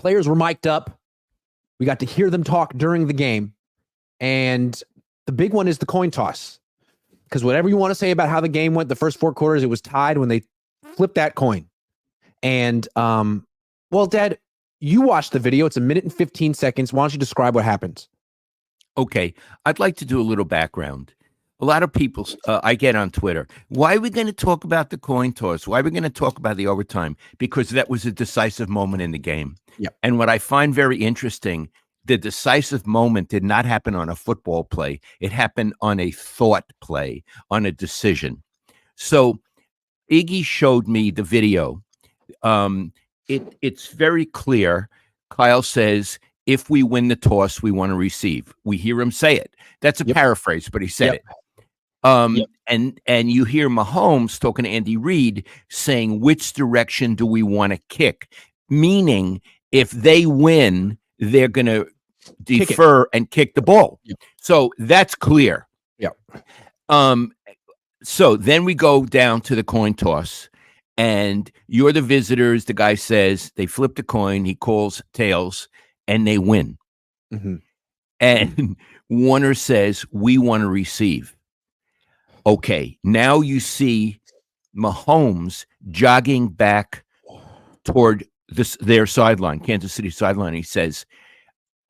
players were mic'd up. We got to hear them talk during the game. And the big one is the coin toss. Because whatever you want to say about how the game went, the first 4 quarters, it was tied when they flipped that coin. And, well, Dad, you watched the video. It's 1 minute and 15 seconds. Why don't you describe what happens? Okay. I'd like to do a little background. A lot of people, I get on Twitter, why are we going to talk about the coin toss? Why are we going to talk about the overtime? Because that was a decisive moment in the game. Yep. And what I find very interesting, the decisive moment did not happen on a football play. It happened on a thought play, on a decision. So Iggy showed me the video. It's very clear. Kyle says, if we win the toss, we want to receive. We hear him say it. That's a paraphrase, but he said it. And you hear Mahomes talking to Andy Reid saying, which direction do we want to kick? Meaning, if they win, they're going to defer and kick the ball. So that's clear. So then we go down to the coin toss, and you're the visitors. The guy says they flip the coin. He calls tails, and they win. And Warner says, we want to receive. Okay, now you see Mahomes jogging back toward their sideline, Kansas City sideline. He says,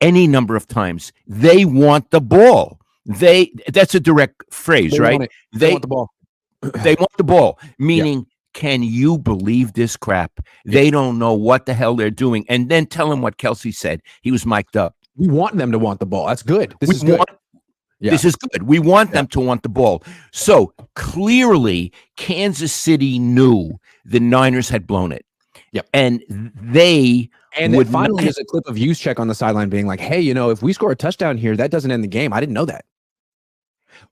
any number of times, they want the ball. That's a direct phrase, right? They want the ball. They want the ball, meaning, can you believe this crap? They don't know what the hell they're doing. And then tell him what Kelsey said. He was mic'd up. We want them to want the ball. That's good. This is good. This is good. We want them to want the ball. So clearly, Kansas City knew the Niners had blown it. And they would finally there's a clip of Juszczyk on the sideline being like, hey, if we score a touchdown here, that doesn't end the game. I didn't know that.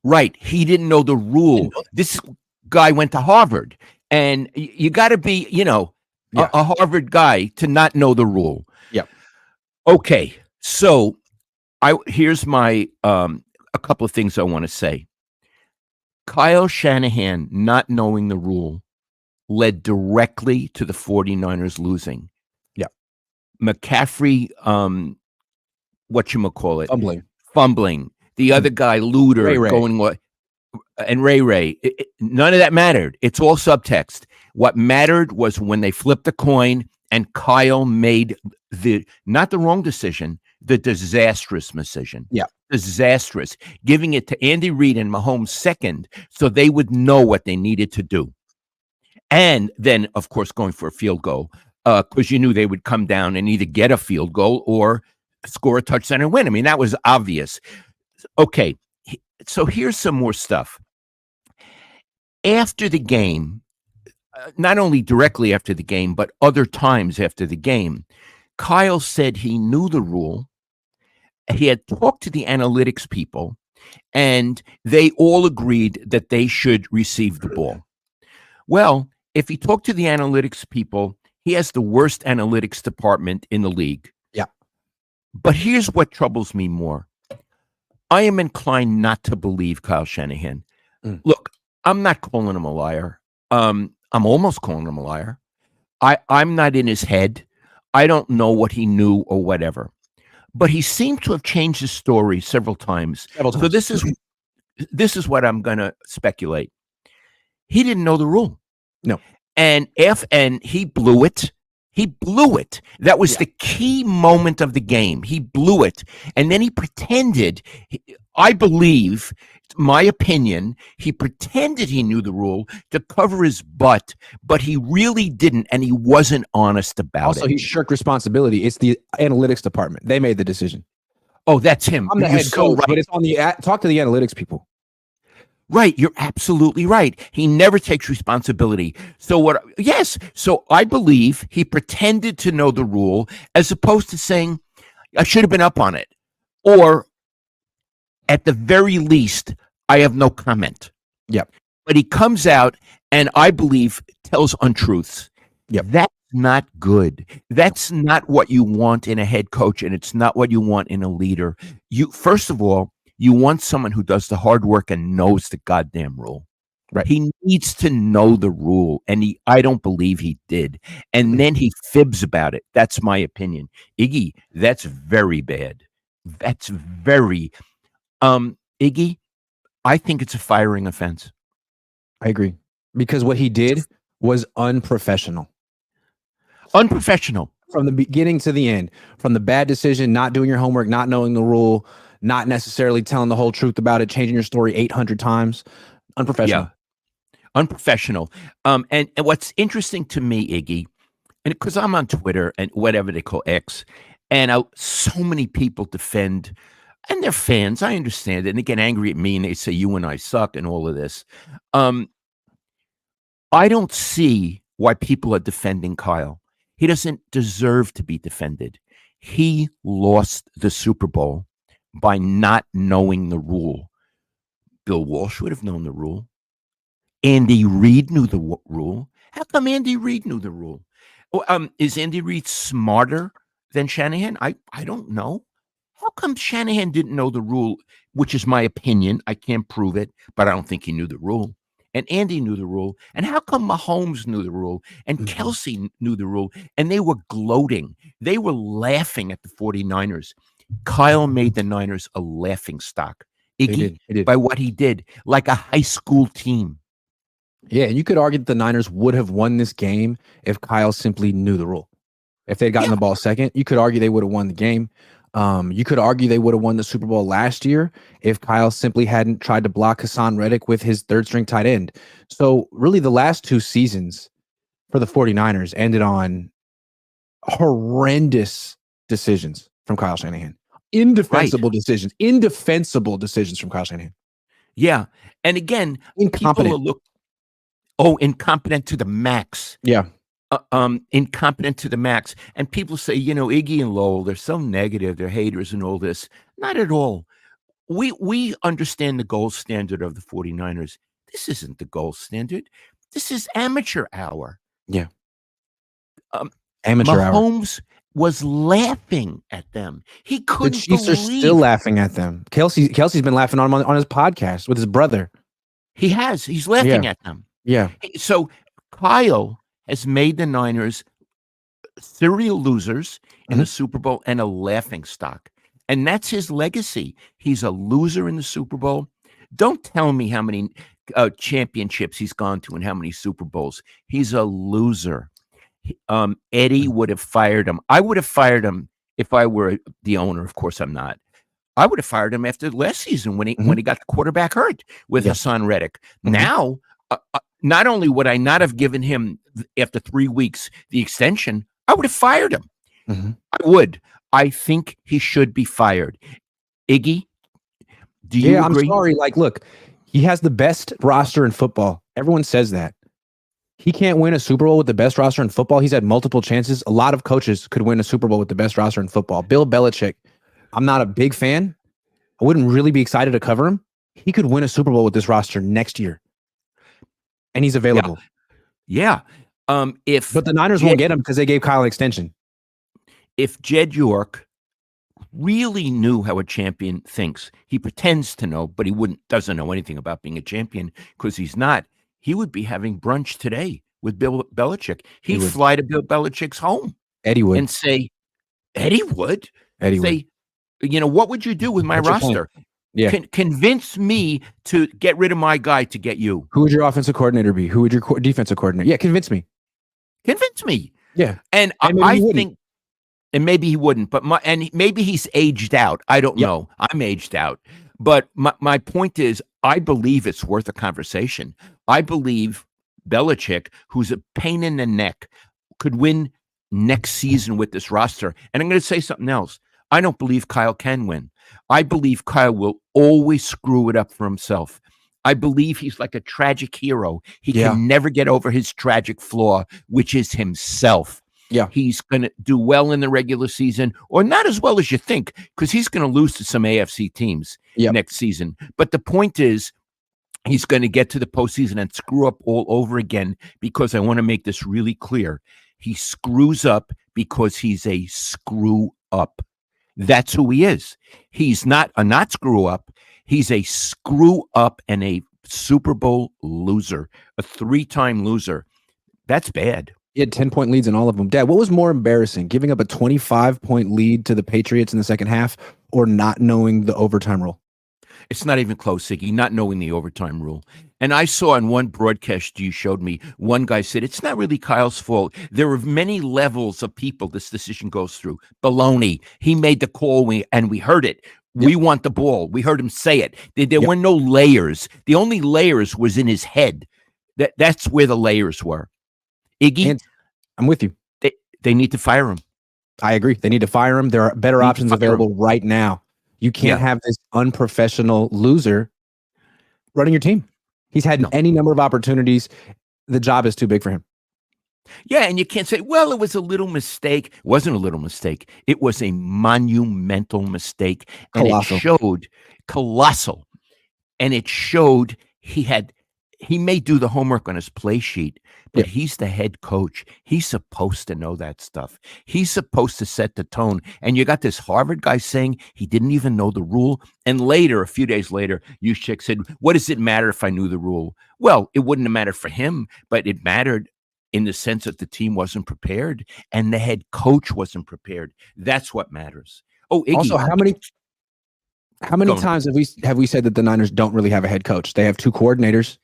Right. He didn't know the rule. This guy went to Harvard. And you got to be, a Harvard guy to not know the rule. Okay. So here's my a couple of things I want to say. Kyle Shanahan not knowing the rule led directly to the 49ers losing. McCaffrey, fumbling. The other guy, Luder, going what? And Ray. None of that mattered. It's all subtext. What mattered was when they flipped the coin and Kyle made not the wrong decision, the disastrous decision. Disastrous. Giving it to Andy Reid and Mahomes second so they would know what they needed to do. And then, of course, going for a field goal because you knew they would come down and either get a field goal or score a touchdown and win. I mean, that was obvious. Okay, so here's some more stuff. After the game, not only directly after the game, but other times after the game, Kyle said he knew the rule. He had talked to the analytics people, and they all agreed that they should receive the ball. Well, if he talked to the analytics people, he has the worst analytics department in the league. But here's what troubles me more. I am inclined not to believe Kyle Shanahan. Look, I'm not calling him a liar. I'm almost calling him a liar. I'm not in his head. I don't know what he knew or whatever. But he seemed to have changed his story several times. So this is what I'm going to speculate. He didn't know the rule. No. And he blew it. He blew it. That was the key moment of the game. He blew it. And then he pretended, I believe, my opinion, he pretended he knew the rule to cover his butt, but he really didn't, and he wasn't honest about it. Also, he shirked responsibility. It's the analytics department. They made the decision. Oh, that's him. I'm the head coach, but it's on talk to the analytics people. Right. You're absolutely right. He never takes responsibility. So I believe he pretended to know the rule as opposed to saying, I should have been up on it. Or at the very least, I have no comment. But he comes out and I believe tells untruths. That's not good. That's not what you want in a head coach, and it's not what you want in a leader. First of all, you want someone who does the hard work and knows the goddamn rule. Right. He needs to know the rule, and I don't believe he did. And then he fibs about it. That's my opinion. Iggy, that's very bad. That's very Iggy, I think it's a firing offense. I agree. Because what he did was unprofessional. Unprofessional. From the beginning to the end, from the bad decision, not doing your homework, not knowing the rule, not necessarily telling the whole truth about it, changing your story 800 times. Unprofessional. Yeah. Unprofessional. And what's interesting to me, Iggy, and because I'm on Twitter and whatever they call X, and so many people defend, and they're fans, I understand it, and they get angry at me and they say, you and I suck and all of this. I don't see why people are defending Kyle. He doesn't deserve to be defended. He lost the Super Bowl by not knowing the rule. Bill Walsh would have known the rule. Andy Reid knew the rule. How come Andy Reid knew the rule? Is Andy Reid smarter than Shanahan? I don't know. How come Shanahan didn't know the rule, which is my opinion? I can't prove it, but I don't think he knew the rule. And Andy knew the rule. And how come Mahomes knew the rule? And Kelsey knew the rule. And they were gloating. They were laughing at the 49ers. Kyle made the Niners a laughing stock. Iggy, He did. by what he did, like a high school team. Yeah, and you could argue that the Niners would have won this game if Kyle simply knew the rule. If they'd gotten the ball second, you could argue they would have won the game. You could argue they would have won the Super Bowl last year if Kyle simply hadn't tried to block Hassan Reddick with his third string tight end. So really the last two seasons for the 49ers ended on horrendous decisions from Kyle Shanahan. Indefensible decisions from Kyle Shanahan. Yeah. And again, incompetent. Incompetent to the max. Yeah. Incompetent to the max. And people say, Iggy and Lowell, they're so negative, they're haters and all this. Not at all. We understand the gold standard of the 49ers. This isn't the gold standard. This is amateur hour. Yeah. Amateur hour. Mahomes was laughing at them. He couldn't The Chiefs believe. are still laughing at them. Kelsey's been laughing on his podcast with his brother. He has. He's laughing at them. Yeah. So Kyle has made the Niners serial losers in the Super Bowl and a laughing stock. And that's his legacy. He's a loser in the Super Bowl. Don't tell me how many championships he's gone to and how many Super Bowls. He's a loser. Eddie would have fired him. I would have fired him if I were the owner. Of course, I'm not. I would have fired him after last season when he got the quarterback hurt with Hassan Reddick. Now, not only would I not have given him after 3 weeks the extension, I would have fired him. I would. I think he should be fired. Iggy, do you agree? I'm sorry. Look, he has the best roster in football. Everyone says that. He can't win a Super Bowl with the best roster in football. He's had multiple chances. A lot of coaches could win a Super Bowl with the best roster in football. Bill Belichick, I'm not a big fan. I wouldn't really be excited to cover him. He could win a Super Bowl with this roster next year. And he's available. Yeah. But the Niners won't get him because they gave Kyle an extension. If Jed York really knew how a champion thinks, he pretends to know, but he doesn't know anything about being a champion because he's not. He would be having brunch today with Bill Belichick. He'd fly to Bill Belichick's home. Eddie would. And say, Eddie would? Eddie would. What would you do with my roster? Yeah. Convince me to get rid of my guy to get you. Who would your offensive coordinator be? Who would your defensive coordinator? Yeah, convince me. Convince me. Yeah. And I think, and maybe he wouldn't, but maybe he's aged out. I don't know. I'm aged out. But my point is, I believe it's worth a conversation. I believe Belichick, who's a pain in the neck, could win next season with this roster. And I'm going to say something else. I don't believe Kyle can win. I believe Kyle will always screw it up for himself. I believe he's like a tragic hero. He can never get over his tragic flaw, which is himself. Yeah. He's going to do well in the regular season, or not as well as you think, because he's going to lose to some AFC teams next season. But the point is, he's going to get to the postseason and screw up all over again, because I want to make this really clear. He screws up because he's a screw up. That's who he is. He's not a screw up. He's a screw up and a Super Bowl loser, a 3-time loser. That's bad. He had 10-point leads in all of them. Dad, what was more embarrassing, giving up a 25-point lead to the Patriots in the second half or not knowing the overtime rule? It's not even close, Siggy, not knowing the overtime rule. And I saw in one broadcast you showed me, one guy said, it's not really Kyle's fault. There are many levels of people this decision goes through. Baloney. He made the call, and we heard it. Yep. We want the ball. We heard him say it. There Yep. were no layers. The only layers was in his head. That's where the layers were. Iggy, And I'm with you. they need to fire him. I agree. They need to fire him. There are better options available right now. You can't have this unprofessional loser running your team. He's had any number of opportunities. The job is too big for him. Yeah, and you can't say, well, it was a little mistake. It wasn't a little mistake. It was a monumental mistake. And Colossal. it showed colossal. And it showed he may do the homework on his play sheet, but he's the head coach. He's supposed to know that stuff. He's supposed to set the tone. And you got this Harvard guy saying he didn't even know the rule. And later, a few days later, Juszczyk said, what does it matter if I knew the rule? Well, it wouldn't have mattered for him, but it mattered in the sense that the team wasn't prepared and the head coach wasn't prepared. That's what matters. Oh, Iggy. Also, how many times have we said that the Niners don't really have a head coach? They have 2 coordinators.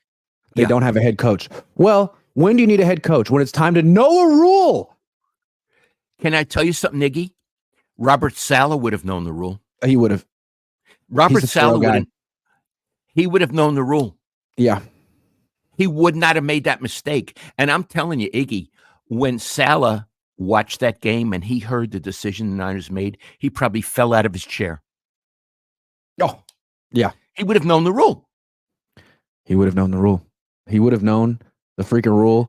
They don't have a head coach. Well, when do you need a head coach? When it's time to know a rule. Can I tell you something, Iggy? Robert Saleh would have known the rule. He would have. Robert Saleh would have known the rule. Yeah. He would not have made that mistake. And I'm telling you, Iggy, when Saleh watched that game and he heard the decision the Niners made, he probably fell out of his chair. Oh, yeah. He would have known the rule. He would have known the rule. He would have known the freaking rule.